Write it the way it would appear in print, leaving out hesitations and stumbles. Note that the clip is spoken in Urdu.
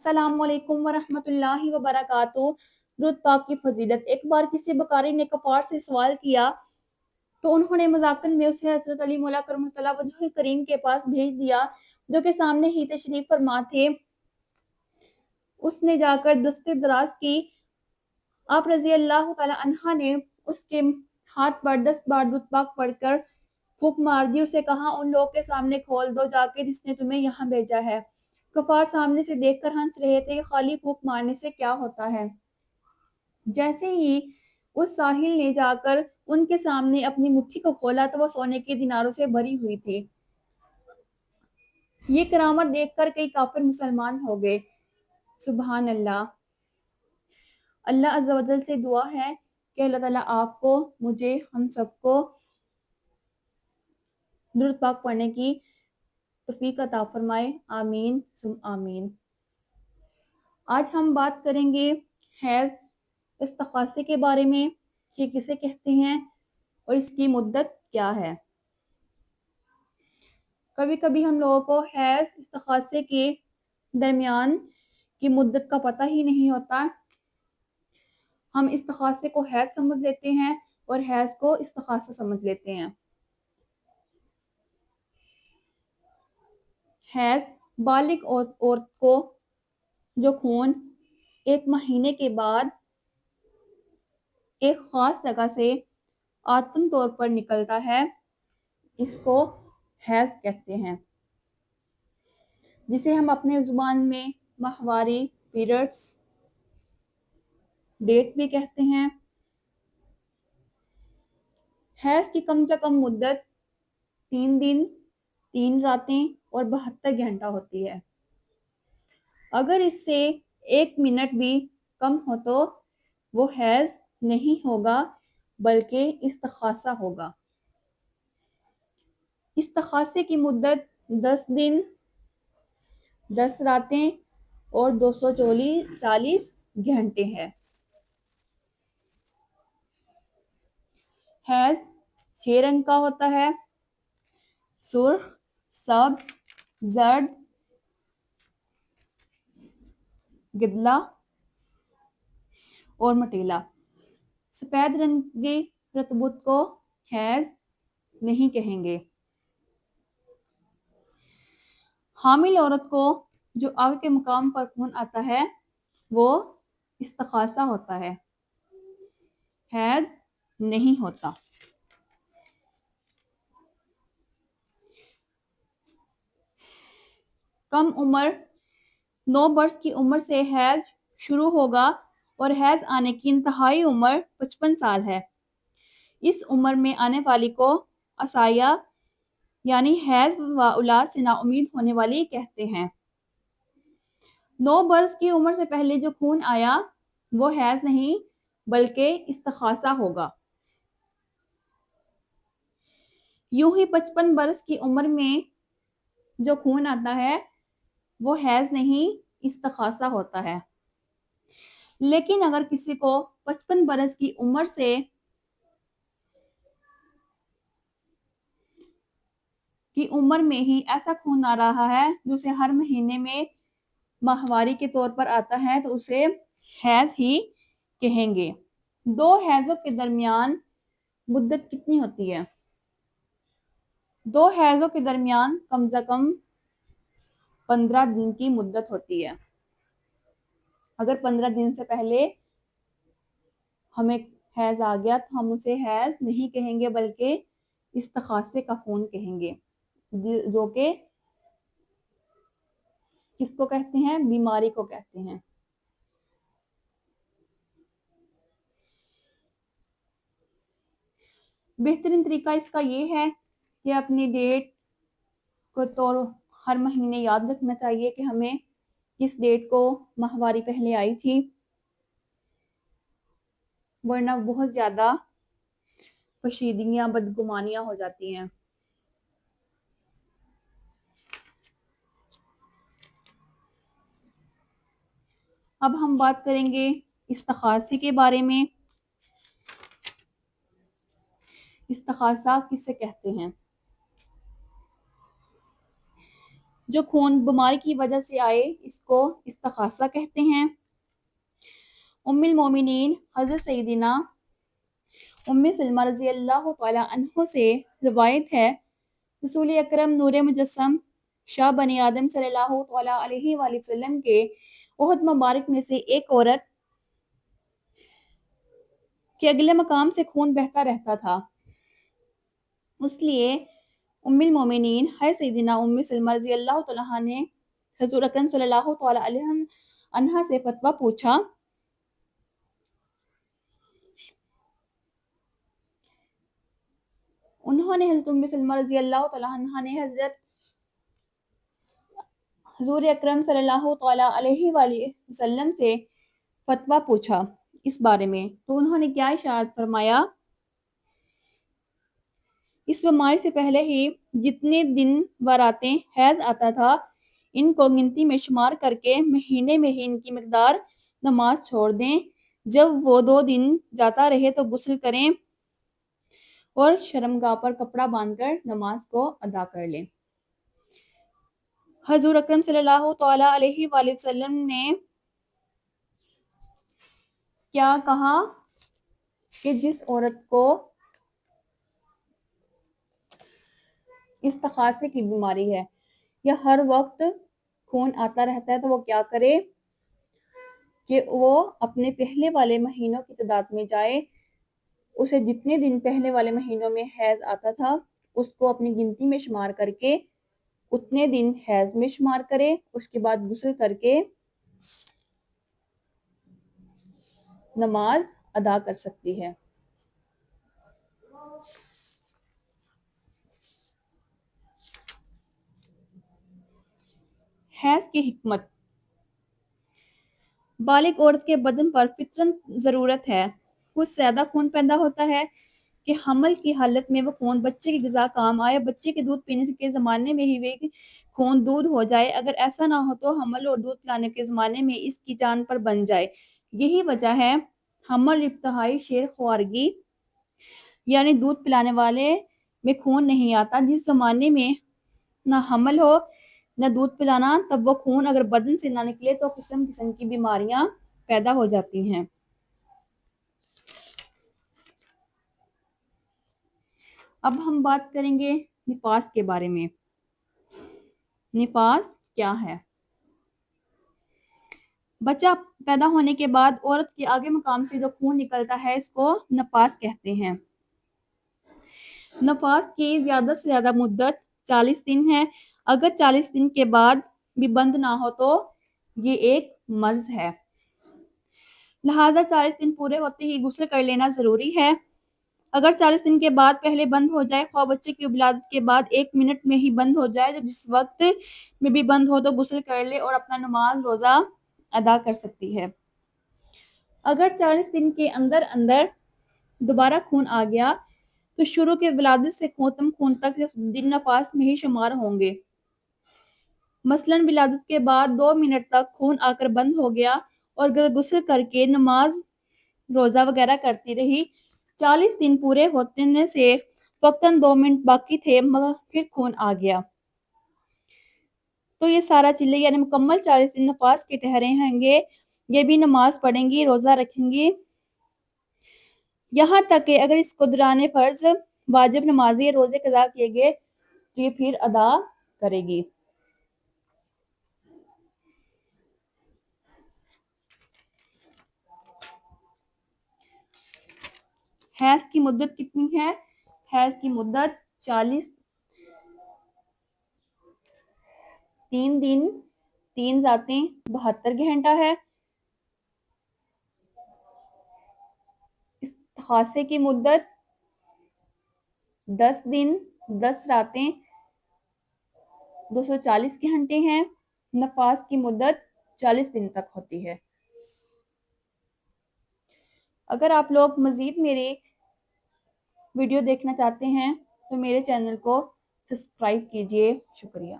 السلام علیکم ورحمۃ اللہ وبرکاتہ۔ درود پاک کی فضیلت۔ ایک بار کسی بکاری نے کفار سے سوال کیا تو انہوں نے مذاقن میں اسے حضرت علی مولا کرم اللہ وجہ کریم کے پاس بھیج دیا جو کہ سامنے ہی تشریف فرما تھے۔ اس نے جا کر دستے دراز کی، آپ رضی اللہ تعالی عنہ نے اس کے ہاتھ پر 10 بار درود پاک پڑھ کر پھونک مار دی، اسے کہا ان لوگوں کے سامنے کھول دو جا کے جس نے تمہیں یہاں بھیجا ہے۔ کفار سامنے سے دیکھ کر ہنس رہے تھے کہ خالی پھونک مارنے سے کیا ہوتا ہے۔ جیسے ہی اس ساحل نے جا کر ان کے سامنے اپنی مٹھی کو کھولا تو وہ سونے کے دیناروں سے بھری ہوئی تھی۔ یہ کرامت دیکھ کر کئی کافر مسلمان ہو گئے۔ سبحان اللہ۔ اللہ عز و جل سے دعا ہے کہ اللہ تعالیٰ آپ کو، مجھے، ہم سب کو درود پاک پڑھنے کی توفیق عطا فرمائے۔ آمین ثم آمین۔ آج ہم بات کریں گے حیض استخاصے کے بارے میں کہ کسے کہتے ہیں اور اس کی مدت کیا ہے۔ کبھی کبھی ہم لوگوں کو حیض استخاصے کے درمیان کی مدت کا پتہ ہی نہیں ہوتا۔ ہم استخاصے کو حیض سمجھ لیتے ہیں اور حیض کو استخاصہ سمجھ لیتے ہیں۔ حیض بالغ عورت کو جو خون ایک مہینے کے بعد ایک خاص جگہ سے آتم طور پر نکلتا ہے، اس کو حیض کہتے ہیں، جسے ہم اپنے زبان میں ماہواری، پیریڈز، ڈیٹ بھی کہتے ہیں۔ حیض کی کم سے کم مدت 3 دن 3 راتیں اور 72 گھنٹہ ہوتی ہے۔ اگر اس سے 1 منٹ بھی کم ہو تو وہ حیض نہیں ہوگا بلکہ استخاصہ ہوگا۔ استخاصے کی مدت 10 دن 10 راتیں اور 240 گھنٹے ہے۔ حیض 6 رنگ کا ہوتا ہے: سرخ، سبز، زرد، گدلا اور مٹیلا۔ سفید رنگ کی رطوبت کو حیض نہیں کہیں گے۔ حامل عورت کو جو آگ کے مقام پر خون آتا ہے وہ استخاصہ ہوتا ہے، حیض نہیں ہوتا۔ کم عمر 9 برس کی عمر سے حیض شروع ہوگا اور حیض آنے کی انتہائی عمر 55 سال ہے۔ اس عمر میں آنے والی کو عصایہ یعنی حیض و اولاد سے نا امید ہونے والی کہتے ہیں۔ 9 برس کی عمر سے پہلے جو خون آیا وہ حیض نہیں بلکہ استخاصہ ہوگا۔ یوں ہی 55 برس کی عمر میں جو خون آتا ہے وہ حیض نہیں استخاصہ ہوتا ہے۔ لیکن اگر کسی کو 55 برس کی عمر سے کی عمر میں ہی ایسا خون آ رہا ہے جو اسے ہر مہینے میں ماہواری کے طور پر آتا ہے تو اسے حیض ہی کہیں گے۔ 2 حیضوں کے درمیان مدت کتنی ہوتی ہے؟ 2 حیضوں کے درمیان کم سے کم 15 دن کی مدت ہوتی ہے۔ اگر 15 دن سے پہلے ہمیں حیض آ گیا تو ہم اسے حیض نہیں کہیں گے بلکہ استخاصے کا خون کہیں گے، جو کہ کس کو کہتے ہیں؟ بیماری کو کہتے ہیں۔ بہترین طریقہ اس کا یہ ہے کہ اپنی ڈیٹ کو تو ہر مہینے یاد رکھنا چاہیے کہ ہمیں کس ڈیٹ کو ماہواری پہلے آئی تھی، ورنہ بہت زیادہ پشیدگیاں، بدگمانیاں ہو جاتی ہیں۔ اب ہم بات کریں گے استخاصے کے بارے میں۔ استخاصہ کسے کہتے ہیں؟ جو خون بیماری کی وجہ سے آئے اس کو استخاصہ کہتے ہیں۔ ام المومنین حضرت سیدنا ام سلمہ رضی اللہ تعالی عنہ سے روایت ہے، رسول اکرم نور مجسم شاہ بنی آدم صلی اللہ تعالی علیہ وآلہ وسلم کے عہد مبارک میں سے ایک عورت کے اگلے مقام سے خون بہتا رہتا تھا، اس لیے ام المومنین ہے سیدنا ام سلمہ رضی اللہ تعالی عنہ نے حضور اکرم صلی اللہ تعالی علیہ عنہ سے فتویٰ پوچھا۔ انہوں نے حضرت ام سلمہ رضی اللہ تعالی عنہ نے حضور اکرم صلی اللہ تعالی علیہ وآلہ وسلم سے فتویٰ پوچھا اس بارے میں، تو انہوں نے کیا ارشاد فرمایا، اس بیماری سے پہلے ہی جتنے دن و راتیں حیض آتا تھا ان کو گنتی میں شمار کر کے مہینے میں ہی ان کی مقدار نماز چھوڑ دیں، جب وہ 2 دن جاتا رہے تو غسل کریں اور شرمگاہ پر کپڑا باندھ کر نماز کو ادا کر لیں۔ حضور اکرم صلی اللہ تعالی علیہ وآلہ وسلم نے کیا کہا کہ جس عورت کو استخاصے کی بیماری ہے یا ہر وقت خون آتا رہتا ہے تو وہ کیا کرے کہ وہ اپنے پہلے والے مہینوں کی تعداد میں جائے، اسے جتنے دن پہلے والے مہینوں میں حیض آتا تھا اس کو اپنی گنتی میں شمار کر کے اتنے دن حیض میں شمار کرے، اس کے بعد غسل کر کے نماز ادا کر سکتی ہے۔ حیض کی حکمت، بالغ عورت کے بدن پر فطرن ضرورت ہے، کچھ زیادہ خون پیدا ہوتا ہے کہ حمل کی حالت میں وہ خون بچے کی غذا کام آئے، بچے کے دودھ پینے کے زمانے میں ہی وہ خون دودھ ہو جائے، اگر ایسا نہ ہو تو حمل اور دودھ پلانے کے زمانے میں اس کی جان پر بن جائے۔ یہی وجہ ہے حمل ابتدائی شیر خوارگی یعنی دودھ پلانے والے میں خون نہیں آتا، جس زمانے میں نہ حمل ہو نہ دودھ پلانا، تب وہ خون اگر بدن سے نہ نکلے تو قسم قسم کی بیماریاں پیدا ہو جاتی ہیں۔ اب ہم بات کریں گے نفاس کے بارے میں۔ نفاس کیا ہے؟ بچہ پیدا ہونے کے بعد عورت کے آگے مقام سے جو خون نکلتا ہے اس کو نفاس کہتے ہیں۔ نفاس کی زیادہ سے زیادہ مدت 40 دن ہے، اگر 40 دن کے بعد بھی بند نہ ہو تو یہ ایک مرض ہے، لہذا 40 دن پورے ہوتے ہی غسل کر لینا ضروری ہے۔ اگر 40 دن کے بعد پہلے بند ہو جائے، خواہ بچے کی ولادت کے بعد 1 منٹ میں ہی بند ہو جائے، جب جس وقت میں بھی بند ہو تو غسل کر لے اور اپنا نماز روزہ ادا کر سکتی ہے۔ اگر 40 دن کے اندر دوبارہ خون آ گیا تو شروع کے ولادت سے ختم خون تک دن نفاس میں ہی شمار ہوں گے۔ مثلاً ولادت کے بعد 2 منٹ تک خون آ کر بند ہو گیا اور اگر غسل کر کے نماز روزہ وغیرہ کرتی رہی، 40 دن پورے ہونے سے وقتاً 2 منٹ باقی تھے مگر پھر خون آ گیا تو یہ سارا چلے یعنی مکمل 40 دن نفاس کے ٹھہرے ہیں گے، یہ بھی نماز پڑھیں گی، روزہ رکھیں گی، یہاں تک کہ اگر اس کو دوران فرض واجب نمازی روزے قضا کیے گئے تو یہ پھر ادا کرے گی۔ حیض کی مدت کتنی ہے؟ حیض کی مدت 40 3 دن 3 راتیں 72 گھنٹہ ہے۔ استخاصے کی مدت 10 دن 10 راتیں 240 گھنٹے ہیں۔ نفاس کی مدت 40 دن تک ہوتی ہے۔ اگر آپ لوگ مزید میرے ویڈیو دیکھنا چاہتے ہیں تو میرے چینل کو سبسکرائب کیجیے۔ شکریہ۔